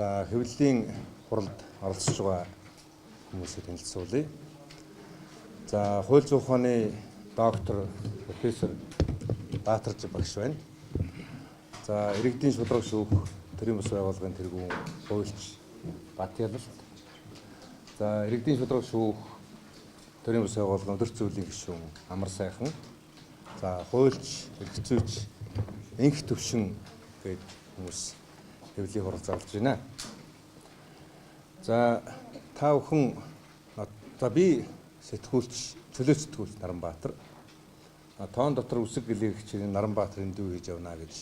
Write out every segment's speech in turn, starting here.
За хэвлэлийн хуралд оролцож байгаа хүмүүсийг танилцуулъя. За хууль зүйн ухааны доктор профессор Баатарж багш байна. За иргэдийн шударга шүүх төрийн бас байгууллагын тэргүүн хуульч Батялалт. За иргэдийн шударга шүүх төрийн бас байгууллагын өдөр зөвлөлийн гишүүн Амар сайхан. За хуульч, эрхцүүлч, инх төвшин гээд хүмүүс хэвлэлийн хурал зарлж байна. За та бүхэн би сэтгүүлч, чөлөө сэтгүүлч Наранбаатар. Тоон дотор үсэг гэлэгч Наранбаатарын дүү хийж явна гэж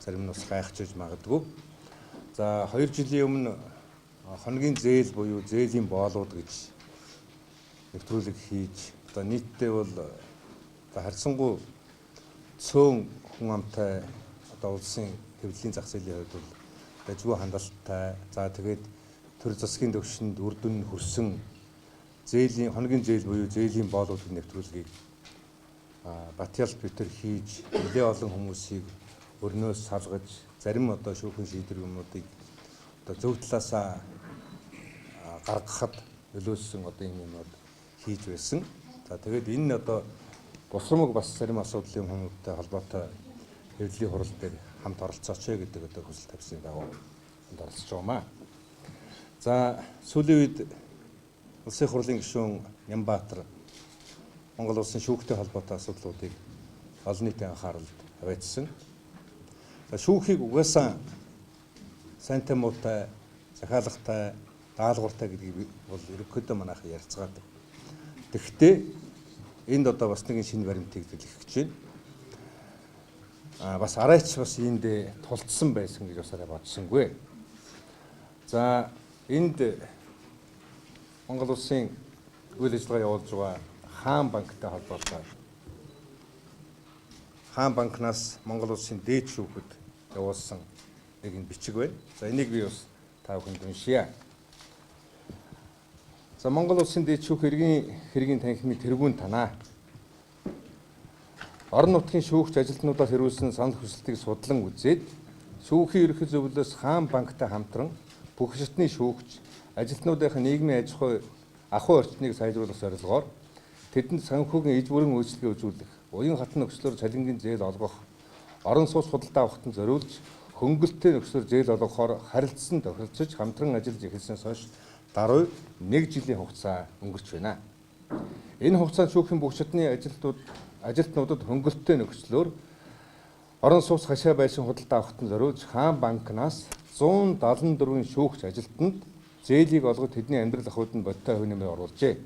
зарим нь бас гайхчихж магадгүй. За 2 жилийн өмнө хоногийн зээл буюу зээлийн боолууд гэж нэвтрүүлэг хийж одоо нийтдээ бол харьцангуй цөөн хүн амтай одоо улсын хэвлэлийн зах зээлийн хувьд бол дажгүй хандалттай. За тэгээд төр засгийн төвшөнд үр дүн хүрсэн зээлийн хоногийн зээл буюу зээлийн боолуудын нэвтрүүлгийг Батялалт битэр хийж нэлээ олон хүмүүсийг өрнөөс салгаж зарим одоо шүүхийн шийдвэр юмнуудыг одоо зөв талаасаа гаргахад нөлөөсөн одоо юм юмнууд хийж байсан. За тэгээд энэ одоо босромог бас зарим асуудлын хүмүүсттэй холбоотой хэвлэлийн хурал дээр хамт оролцооч гэдэг одоо хүсэл тавьсан дагуу энд оролцож байгаамаа. За сүүлийн үед улсын хурлын гишүүн Нямбаатар Монгол улсын шүүхтэй холбоотой асуудлуудыг олон нийтийн анхааралд хавьяатсан. За шүүхийг угаасаа сайнтай муутай, захиалагтай, даалгавартай гэдгийг бол ерөнхийдөө манайхан ярилцгаад. Тэгэхдээ энд одоо бас нэгэн шинэ баримтыг дэлгэх гэж байна. Бас арайч бас энд тулцсан байсан гэж бас арай бодсонгүй. За энд Монгол улсын үйл ажиллагаа явуулж байгаа Хаан банктай холбоотой Хаан банкнаас Монгол улсын дээд шүүхэд явуулсан нэгэн бичиг байна. За энийг би бас та бүхэнд уншия. За Монгол улсын дээд шүүх хэргийн танхимын тэргүүн танаа. Орон нутгийн шүүгч ажилтнуудаас ирүүлсэн санал хүсэлтийг судлан үзээд шүүхийн ерхий зөвлөлөөс Хаан банктай хамтран бүх шатны шүүгч ажилтнуудын нийгмийн аж ахуй орчныг сайжруулах зорилгоор тэдэнд санхүүгийн эд бүрэн үйлчлэгээ үзүүлэх, уян хатан нөхцлөөр цалингийн зээл олгох, орон сууц худалдаа авахтан зориулж хөнгөлөлттэй нөхцлөөр зээл олгохоор харилцсан тохиролцож хамтран ажиллаж эхэлснээс хойш даруй 1 жилийн хугацаа өнгөрч байна. Энэ хугацаанд шүүхийн бүх шатны ажилтнуудад хөнгөлөлттэй нөхцлөөр орон сууц хашаа байшин худалдаа авахтан зориулж Хаан банкнаас 174 шүүгч ажилтнанд зээлийг олгож тэдний амьдрал ахуйд нь бодиттой хувь нэмрээ оруулжээ.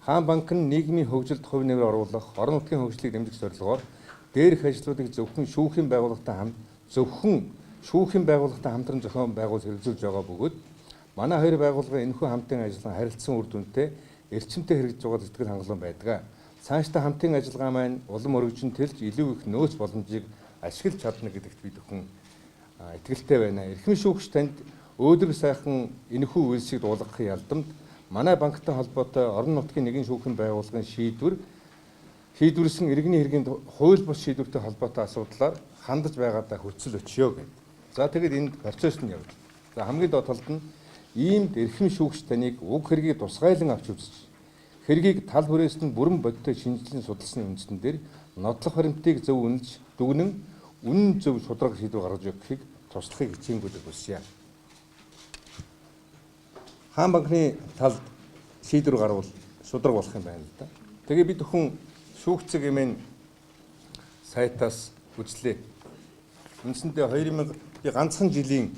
Хаан банк нь нийгмийн хөгжилд хувь нэмрээ оруулах, орон нутгийн хөгжлийг дэмжих зорилгоор дээрх ажлуудыг зөвхөн шүүхийн байгууллагатай хамтран зохион байгуул хэрэгжүүлж байгаа бөгөөд манай хоёр байгууллагын энэхүү хамтын ажиллагаа харилцсан үр дүнтэй эрчимтэй хэрэгжиж байгаа сэтгэл хангалуун байдаг. Цаашдаа хамтын ажиллагаа маань улам өргөжин тэлж илүү их нөөц боломжийг ашиглаж чадна гэдэгт бид бүхэн итгэлтэй байна. Эрхэм шүүгч танд өөдрөг сайхан энэхүү үйлсийг дуулгахын ялдамд манай банктай холбоотой орон нутгийн нэгэн шүүхийн байгууллагын шийдвэрлсэн иргэний хэргийн хууль бус шийдвэртэй холбоотой асуудлаар хандаж байгаадаа хүчил өчьё гэдэг. За тэгээд энд процесс нь явж. За хамгийн доод талд нь иймд эрхэм шүүгч таныг уг хэргийг тусгайлан авч үзэж хэргийг тал хүрээсд нь бүрэн бодиттой шинжилэн судалсны үндсэн дээр нотлох баримтыг зөв үнэлж дүгнэн үнэн зөв шударга шийдвэр гаргаж өгөхийг туслахыг хичээнгүйлэг хүсье. Хаан банкны талд шийдвэр гарвал шударга болох юм байна л да. Тэгээ бид бүхэн шүүгцэг эмээн сайтаас үзлээ. Үндсэндээ 2000 би ганцхан жилийн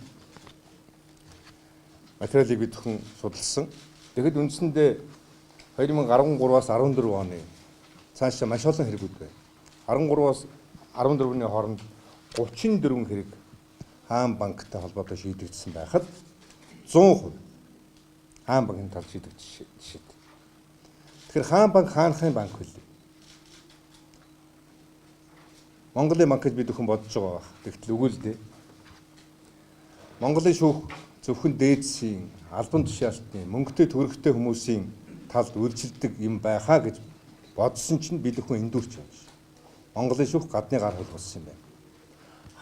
материалыг бид бүхэн судалсан. Тэгэхэд үндсэндээ 2013-аас 14 оны цаашаа маш олон хэрэгүүд байна. 13-аас 14-ний хооронд 34 хэрэг Хаан банктай холбоотой шийдэгдсэн байхад 100% Хаан банкны тал шийдэгдсэн жишээ. Тэгэхээр Хаан банк хаанхын банк вэ? Монголын банк гэж бид бүхэн бодож байгаа байх. Тэгтэл үгүй л дээ. Монголын шүүх зөвхөн дээдсийн, албан тушаалтны, мөнгөтэй төрхтэй хүмүүсийн талд үйлчилдэг юм байхаа гэж бодсон чинь бид бүхэн эндүрч байна. Монголын шүүх гадны гар хөл болсон юм байна.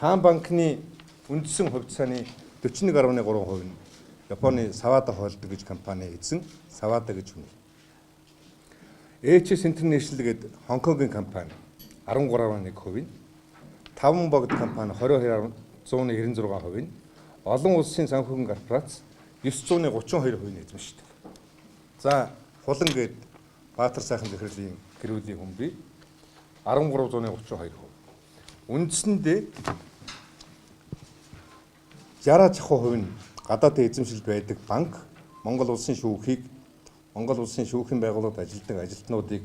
Хаан банкны үндсэн хувьцааны 41.3% нь Японы Sawada Холдинг гэж компани эзэн Sawada гэж хүн. HS International гэдэг Хонконгийн компани 13.1%, 5 богд компани 22.96%, олон улсын санхүүгийн корпорац 932% эзэмшдэг. За хулан гээд Баатар сайхан захирлын гэр бүлийн хүн бий 1332%. Үндсэндээ 60% нь гадаадын эзэмшилд байдаг банк, Монгол улсын шүүхийг Монгол улсын шүүхийн байгууллагад ажилладаг ажилтнуудыг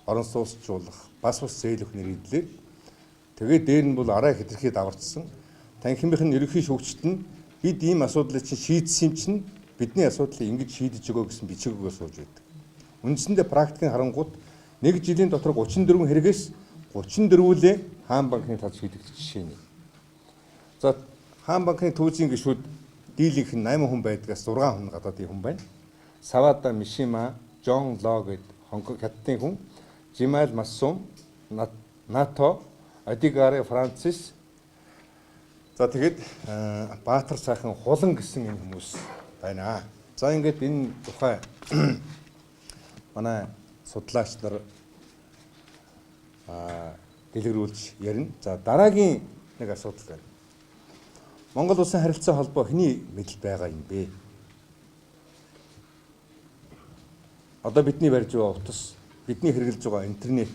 орон сууцчлуулах, бас зээл өгөх нэрийдлээ. Тэгээд дээр нь бол арай хэтэрхий даварцсан. Танхимынх нь ерөнхий шүүгчд нь бид ийм асуудлыг чинь шийдсэн юм чинь бидний асуудлыг ингэж шийдэж өгөө гэсэн бичигөө сууж байдаг. Үндсэндээ практикийн харангуут 1 жилийн дотор 34 хэрэгээс 34-үүлээ хаан банкны тал шийдэгдэх жишээ нь. За хаан банкны түүжийн гишүүд дийлийнх нь 8 хүн байдгаас 6 хүн гадаадын хүн байна. Sawada Mishima, John Law гэд Хонконг хятадын хүн, Jimal Massum, НАТО, Adigare Francis. За тэгээд Баатар сайхан хулан гэсэн энэ хүмүүс байна. За ингээд энэ тухай манай судлаач нар дэлгэрүүлж ярина. За дараагийн нэг асуудал байна. Монгол улсын харилцаа холбоо хэний мэдэл байгаа юм бэ? Одоо бидний барьж байгаа утас, бидний хэрэглэж байгаа интернет.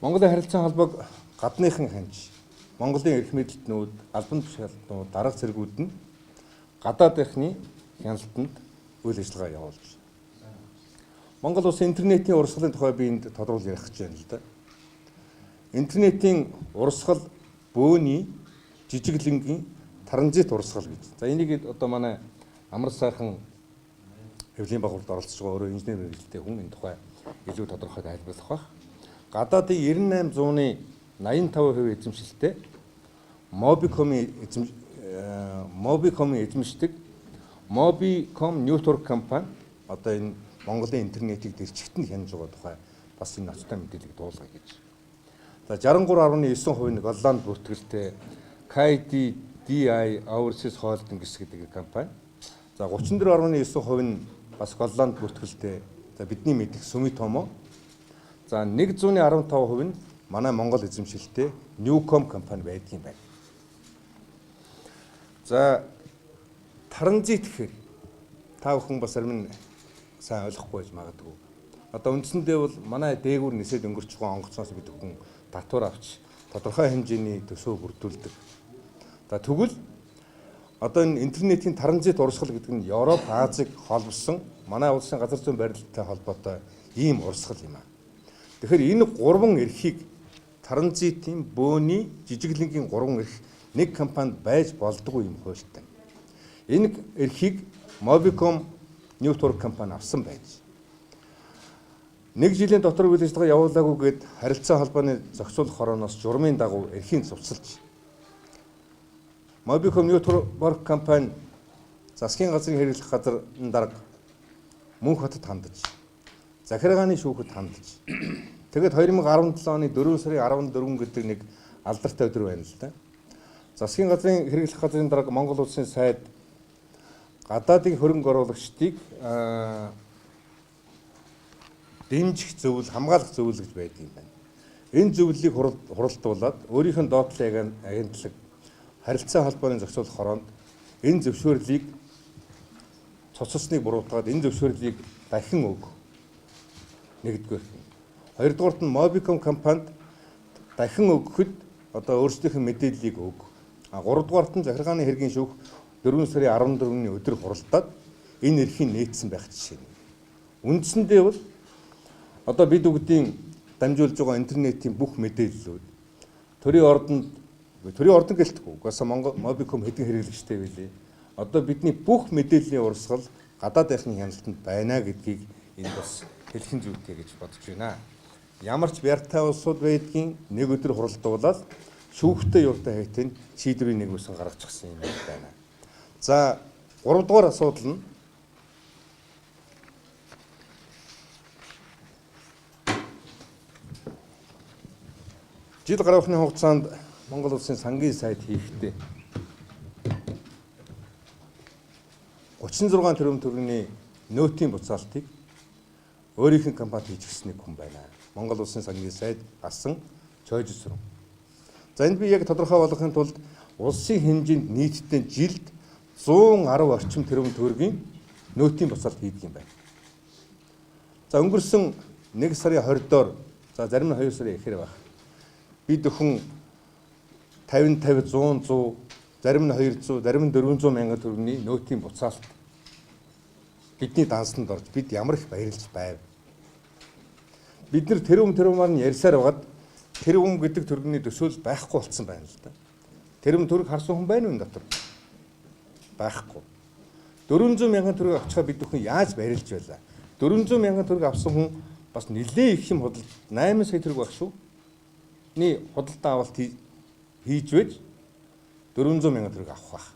Монголын харилцаа холбоог гадныхан ханж, Монголын эрх мэдэлтнүүд, албан тушаалтнууд, дарга зэргүүд нь гадаадынхны хяналтанд үйл ажиллагаа явуулж. Монгол улсын интернетийн урсгалын тухай би энд тодорхойл ярих гэж байна л да. Интернетийн урсгал бөөний жижиглэнгийн транзит урсгал гэж. За энийг одоо манай амар сайхан хэвлэлийн байгууллагад оролцож байгаа өөрөө инженер мэргэжилтэй хүн энэ тухай илүү тодорхой тайлбарлах байх. Гадаадын 98%-ны 85% эзэмшилтэй Mobicom-ийн эзэмшдэг Mobicom Network компани одоо энэ Монголын интернетийг дэрчигт нь хянаж байгаа тухай бас энэ ноцтой мэдээлэл дуулгая гэж. За 63.9% нь Голланд бүртгэлтэй KDDI Overseas Holdings гэдэг компани. За 34.9% нь бас Голланд бүртгэлтэй за бидний мэдих Sumitomo. За 115% нь манай Монгол эзэмшилтэй Newcom компани байдгийн байна. За транзит гэхээр та бүхэн бас зарим нь сайн ойлгохгүй байж магадгүй. Одоо үндсэндээ бол манай дээгүүр нисээд өнгөрч байгаа онгоцноос бид хүн татвар авч тодорхой хэмжээний төсөө бүрдүүлдэг. За тэгвэл одоо энэ интернетийн транзит урсгал гэдэг нь Европ, Азийг холбосон манай улсын газар зүйн барилттай холбоотой ийм урсгал юм аа. Тэгэхээр энэ гурван эрхийг транзитийн бөөний жижиглэнгийн гурван эрх нэг компанид байж болдгүй юм хуультай. Энэ эрхийг Mobicom Network компани авсан байж. 1 жилийн дотор үйл ажиллагаа явуулаагүй гэд харилцаа холбооны зохицуулах хорооноос журмын дагуу эрхийн зурцалж. Mobicom Network компани засгийн газрын хэрэглэх газар дарга Мөнх хотод хандаж, захиргааны шүүхэд хандаж. Тэгээд 2017 оны 4 сарын 14 гэдэг нэг алдартай өдөр байна л да. Засгийн газрын хэрэглэх газрын дарга Монгол улсын сайд гадаадын хөрөнгө оруулагчдыг дэмжих зөвлөл, хамгаалах зөвлөл гэж байдаг юм байна. Энэ зөвлөлийг хуралдуулаад өөрийнх нь доотлын агентлаг харилцаа холбооны зохицуулах хороонд энэ зөвшөөрлийг цуцалсныг буруутгаад энэ зөвшөөрлийг дахин өг. Нэгдүгээр. Хоёрдугаарт нь Mobicom компанид дахин өгөхөд одоо өөрсдийнх нь мэдээллийг өг. Гуравдугаарт нь захиргааны хэргийн шүүх 4 сарын 14-ний өдөр хуралдаад энэ эрхийг нээсэн байх жишээ. Үндсэндээ бол одоо бид бүгдийн дамжуулж байгаа интернетийн бүх мэдээллүүд төрийн ордонд гэлтгүй. Угаасаа Монгол Mobicom хэдэн хэрэглэгчтэй байлээ. Одоо бидний бүх мэдээллийн урсгал гадаадынхны хяналтанд байна гэдгийг энэ бас хэлхэн зүйтэй гэж бодож байна. Ямар ч бяртай улсууд байдгийн нэг өдөр хуралдуулаад шүүхтэй юутай хайтын шийдвэрийн нэг үсэн гаргачихсан юм байна. За 3 дугаар асуудал нь жил гаруйхны хугацаанд Монгол улсын сангийн сайд хийхдээ 36 тэрбум төгрөгийн нөөтийн буцаалтыг өөрийнх нь компанид хийчихсэн нэг хүн байна. Монгол Улсын сангийн сайд асан Чойжсүрэн. За энд би яг тодорхой болгохын тулд улсын хэмжээнд нийтдээ жилд 110 орчим тэрбум төгрөгийн нөөтийн буцаалт хийдэг юм байна. За өнгөрсөн 1 сарын 20-доор за зарим нь 2 сарын ихэр байх. Бид өхөн 50 100 зарим нь 200, зарим нь 400 мянган төгрөгийн нөөтийн буцаалт бидний дансанд орж бид ямар их баярлж байв. Бид нар тэрбумаар нь ярьсаар байгаад тэрбум гэдэг төгрөгийн төсөөл байхгүй болсон байна л да. Тэрбум төгрөг харсан хүн байна уу энэ дотор? Байхгүй. 400 мянган төгрөг авчихаа бид өхөн яаж баярлж байлаа? 400 мянган төгрөг авсан хүн бас нэлээ их юм худалд 8 сая төгрөг баг шүү. Ни худалдаа авалт хийж байж 400 мянган төгрөг авах байх.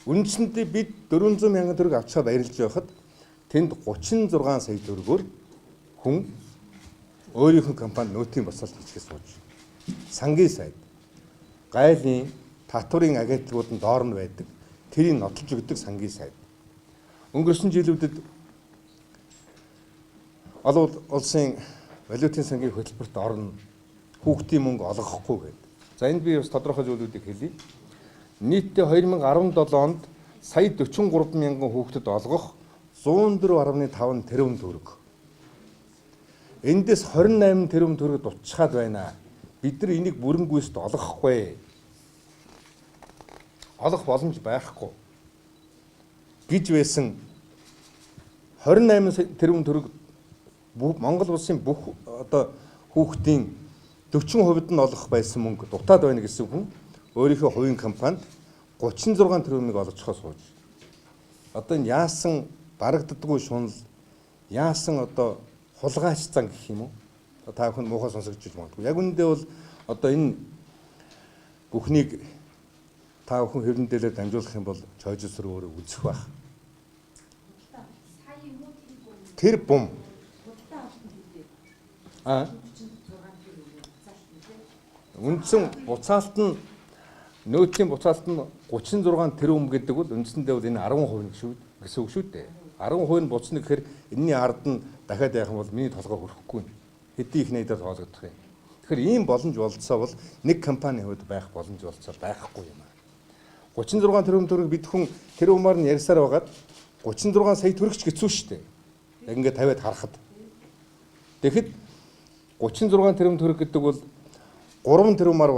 Үндсэндээ бид 400 мянган төгрөг авчаа баярлж байхад тэнд 36 сая төгрөгөөр хүн өөрийнхөө компанид нөөтийн буцаалт хийчихээс сууж. Сангийн сайд, гайлын, татврын агентлагууд нь доор нь байдаг. Тэрийг нотолж өгдөг сангийн сайд. Өнгөрсөн жилүүдэд олон улсын валютын сангийн хөтөлбөрт орно. Хүүхдийн мөнгө олгохгүй гэдэг. За энд би бас тодорхой зүйлүүдийг хэлье. Нийтдээ 2017 онд сая 43 мянган хүүхдэд олгох 104.5 тэрбум төгрөг. Эндээс 28 тэрбум төгрөг дутчихад байна. Бид нар энийг бүрэнгүйст олгохгүй. Олох боломж байхгүй. Гэж байсан 28 тэрбум төгрөг Монгол улсын бүх одоо хүүхдийн 40% нь олох байсан мөнгө дутаад байна гэсэн хүн өөрийнхөө хувийн компанид 36 тэрбумыг олгочихоо сууж. Одоо энэ яасан барагддаггүй шунал, яасан одоо хулгайч зан гэх юм уу? Та бүхэн муухай сонсогдож магадгүй. Яг үүндээ бол одоо энэ бүхнийг та бүхэн хэвлэмдээлээр дамжуулах юм бол Чойжсүр өөрөө үзэх байх. Тэр бум. Үндсэн буцаалт нь нөөцийн буцаалт нь 36 тэрбум гэдэг бол үндсэндээ бол энэ 10% шүү гэсэн үг шүү дээ. 10% нь буцна гэхээр энэний ард нь дахиад яах юм бол миний толгой хөрөхгүй. Хэдий их найдаар тоологдох юм. Тэгэхээр ийм боломж болцоо бол нэг компанийн хувьд байх боломж болцоо байхгүй юм аа. 36 тэрбум төгрөг бид хүн тэрбумаар нь ярьсаар байгаад 36 сая төгрөгч хэцүү шүү дээ. Яг ингээд тавиад харахад. Тэгэхэд 36 тэрбум төгрөг гэдэг бол 3 тэрбумаар